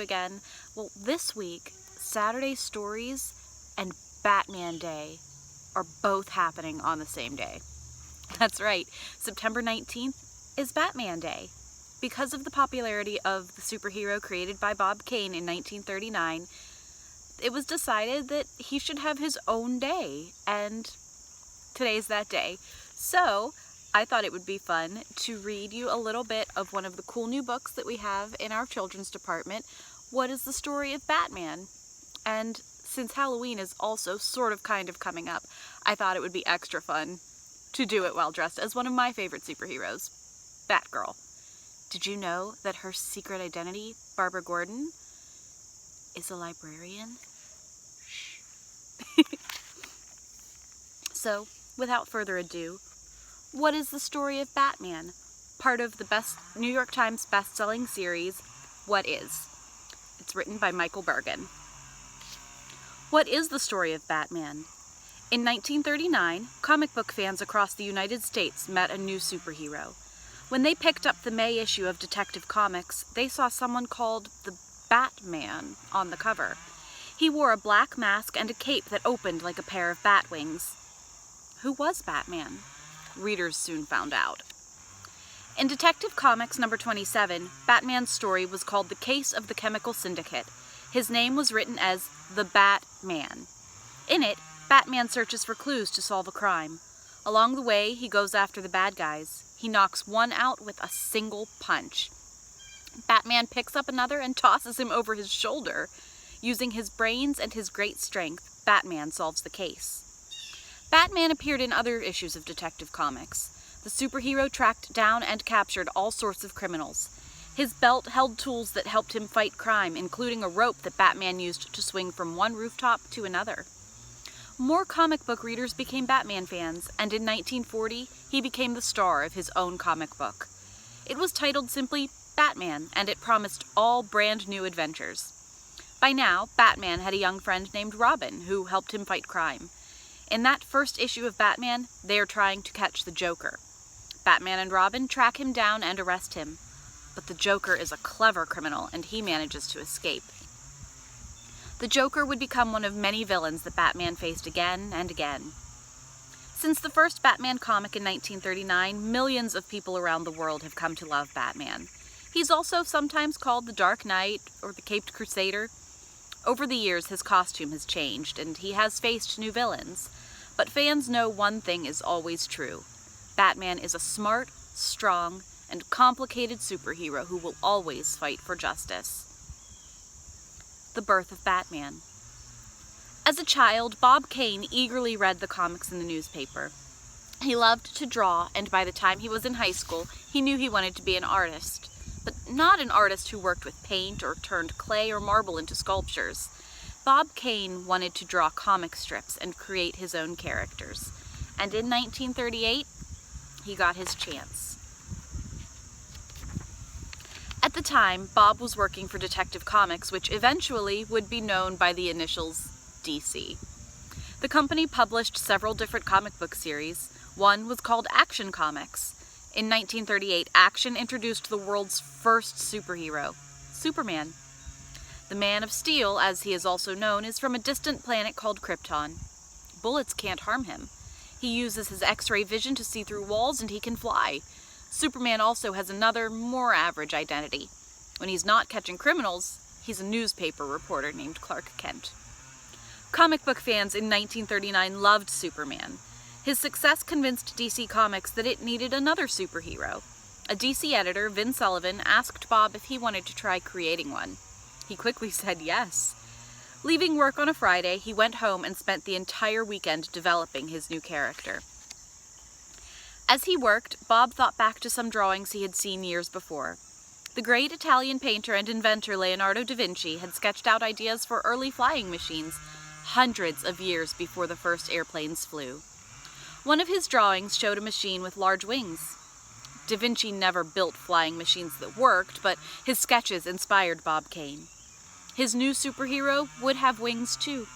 again. Well, this week, Saturday Stories and Batman Day are both happening on the same day. That's right, September 19th is Batman Day. Because of the popularity of the superhero created by Bob Kane in 1939, it was decided that he should have his own day, and today's that day. So I thought it would be fun to read you a little bit of one of the cool new books that we have in our children's department. What is the story of Batman? And since Halloween is also sort of kind of coming up, I thought it would be extra fun to do it while dressed as one of my favorite superheroes, Batgirl. Did you know that her secret identity, Barbara Gordon, is a librarian? Shh. So, without further ado, what is the story of Batman? Part of the New York Times best-selling series, What Is? It's written by Michael Bergen. What is the story of Batman? In 1939, comic book fans across the United States met a new superhero. When they picked up the May issue of Detective Comics, they saw someone called the Batman on the cover. He wore a black mask and a cape that opened like a pair of bat wings. Who was Batman? Readers soon found out. In Detective Comics number 27, Batman's story was called The Case of the Chemical Syndicate. His name was written as the Batman. In it, Batman searches for clues to solve a crime. Along the way, he goes after the bad guys. He knocks one out with a single punch. Batman picks up another and tosses him over his shoulder. Using his brains and his great strength, Batman solves the case. Batman appeared in other issues of Detective Comics. The superhero tracked down and captured all sorts of criminals. His belt held tools that helped him fight crime, including a rope that Batman used to swing from one rooftop to another. More comic book readers became Batman fans, and in 1940, he became the star of his own comic book. It was titled simply Batman, and it promised all brand new adventures. By now, Batman had a young friend named Robin, who helped him fight crime. In that first issue of Batman, they are trying to catch the Joker. Batman and Robin track him down and arrest him. But the Joker is a clever criminal, and he manages to escape. The Joker would become one of many villains that Batman faced again and again. Since the first Batman comic in 1939, millions of people around the world have come to love Batman. He's also sometimes called the Dark Knight or the Caped Crusader. Over the years, his costume has changed, and he has faced new villains. But fans know one thing is always true. Batman is a smart, strong, and complicated superhero who will always fight for justice. The birth of Batman. As a child, Bob Kane eagerly read the comics in the newspaper. He loved to draw, and by the time he was in high school, he knew he wanted to be an artist. But not an artist who worked with paint or turned clay or marble into sculptures. Bob Kane wanted to draw comic strips and create his own characters. And in 1938, he got his chance. At the time, Bob was working for Detective Comics, which eventually would be known by the initials DC. The company published several different comic book series. One was called Action Comics. In 1938, Action introduced the world's first superhero, Superman. The Man of Steel, as he is also known, is from a distant planet called Krypton. Bullets can't harm him. He uses his X-ray vision to see through walls, and he can fly. Superman also has another, more average identity. When he's not catching criminals, he's a newspaper reporter named Clark Kent. Comic book fans in 1939 loved Superman. His success convinced DC Comics that it needed another superhero. A DC editor, Vin Sullivan, asked Bob if he wanted to try creating one. He quickly said yes. Leaving work on a Friday, he went home and spent the entire weekend developing his new character. As he worked, Bob thought back to some drawings he had seen years before. The great Italian painter and inventor Leonardo da Vinci had sketched out ideas for early flying machines hundreds of years before the first airplanes flew. One of his drawings showed a machine with large wings. Da Vinci never built flying machines that worked, but his sketches inspired Bob Kane. His new superhero would have wings too.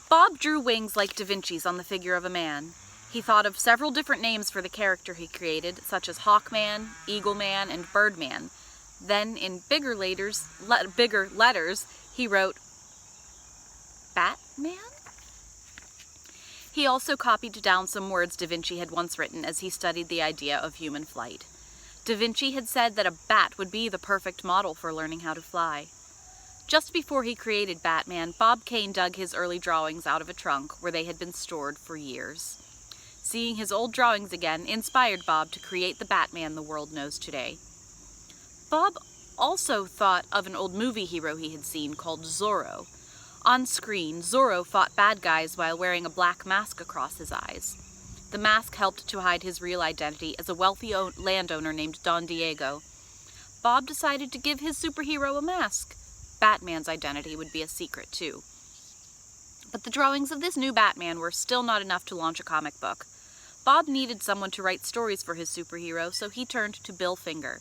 Bob drew wings like Da Vinci's on the figure of a man. He thought of several different names for the character he created, such as Hawkman, Eagleman, and Birdman. Then, in bigger letters, he wrote, Batman? He also copied down some words Da Vinci had once written as he studied the idea of human flight. Da Vinci had said that a bat would be the perfect model for learning how to fly. Just before he created Batman, Bob Kane dug his early drawings out of a trunk where they had been stored for years. Seeing his old drawings again inspired Bob to create the Batman the world knows today. Bob also thought of an old movie hero he had seen called Zorro. On screen, Zorro fought bad guys while wearing a black mask across his eyes. The mask helped to hide his real identity as a wealthy landowner named Don Diego. Bob decided to give his superhero a mask. Batman's identity would be a secret, too. But the drawings of this new Batman were still not enough to launch a comic book. Bob needed someone to write stories for his superhero, so he turned to Bill Finger.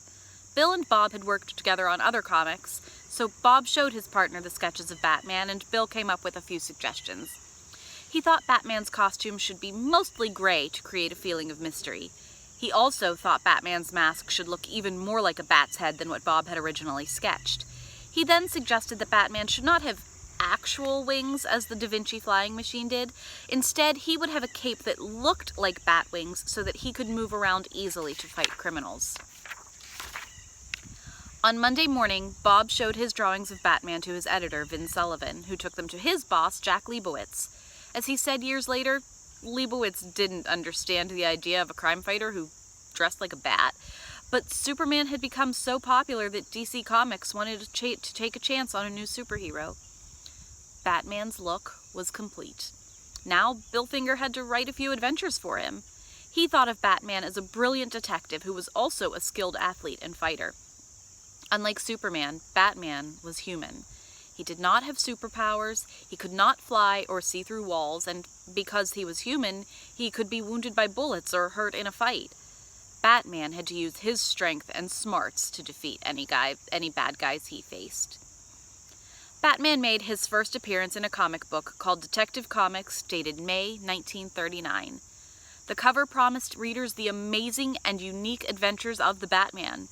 Bill and Bob had worked together on other comics, so Bob showed his partner the sketches of Batman, and Bill came up with a few suggestions. He thought Batman's costume should be mostly gray to create a feeling of mystery. He also thought Batman's mask should look even more like a bat's head than what Bob had originally sketched. He then suggested that Batman should not have actual wings as the Da Vinci flying machine did. Instead, he would have a cape that looked like bat wings so that he could move around easily to fight criminals. On Monday morning, Bob showed his drawings of Batman to his editor, Vin Sullivan, who took them to his boss, Jack Leibowitz. As he said years later, Leibowitz didn't understand the idea of a crime fighter who dressed like a bat, but Superman had become so popular that DC Comics wanted to take a chance on a new superhero. Batman's look was complete. Now, Bill Finger had to write a few adventures for him. He thought of Batman as a brilliant detective who was also a skilled athlete and fighter. Unlike Superman, Batman was human. He did not have superpowers, he could not fly or see through walls, and because he was human, he could be wounded by bullets or hurt in a fight. Batman had to use his strength and smarts to defeat any bad guys he faced. Batman made his first appearance in a comic book called Detective Comics, dated May 1939. The cover promised readers the amazing and unique adventures of the Batman.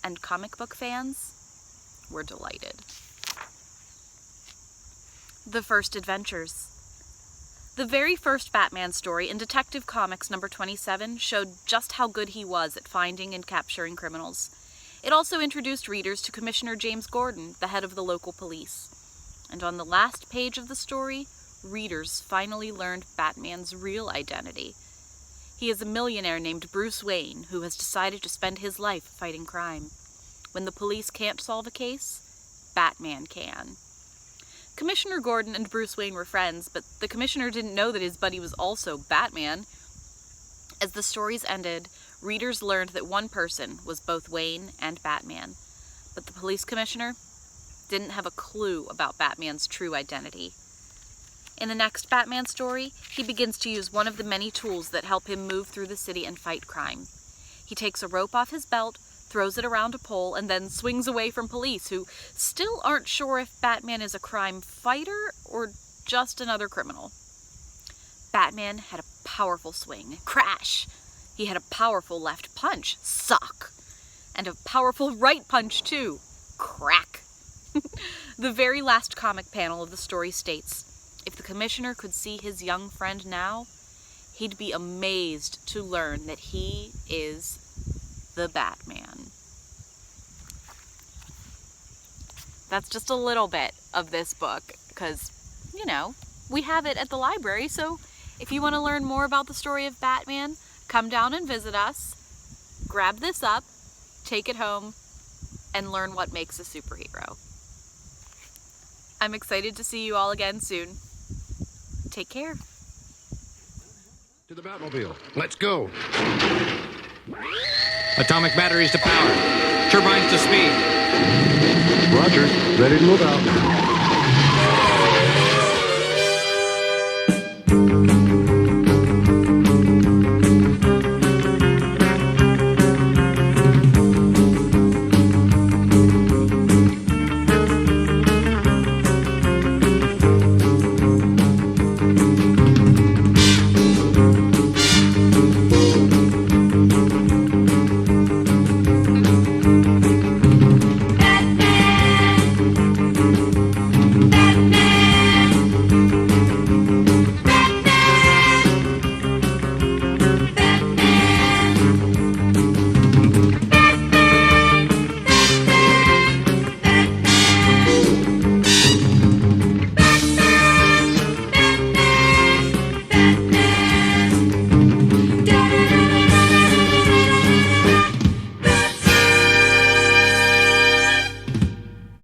And comic book fans were delighted. The First Adventures. The very first Batman story in Detective Comics number 27 showed just how good he was at finding and capturing criminals. It also introduced readers to Commissioner James Gordon, the head of the local police. And on the last page of the story, readers finally learned Batman's real identity. He is a millionaire named Bruce Wayne who has decided to spend his life fighting crime. When the police can't solve a case, Batman can. Commissioner Gordon and Bruce Wayne were friends, but the commissioner didn't know that his buddy was also Batman. As the stories ended, readers learned that one person was both Wayne and Batman, but the police commissioner didn't have a clue about Batman's true identity. In the next Batman story, he begins to use one of the many tools that help him move through the city and fight crime. He takes a rope off his belt, throws it around a pole, and then swings away from police who still aren't sure if Batman is a crime fighter or just another criminal. Batman had a powerful swing. Crash! He had a powerful left punch. Suck! And a powerful right punch, too. Crack! The very last comic panel of the story states, if the commissioner could see his young friend now, he'd be amazed to learn that he is the Batman. That's just a little bit of this book, because, you know, we have it at the library, so if you want to learn more about the story of Batman, come down and visit us, grab this up, take it home, and learn what makes a superhero. I'm excited to see you all again soon. Take care. To the Batmobile. Let's go. Atomic batteries to power. Turbines to speed. Roger. Ready to move out.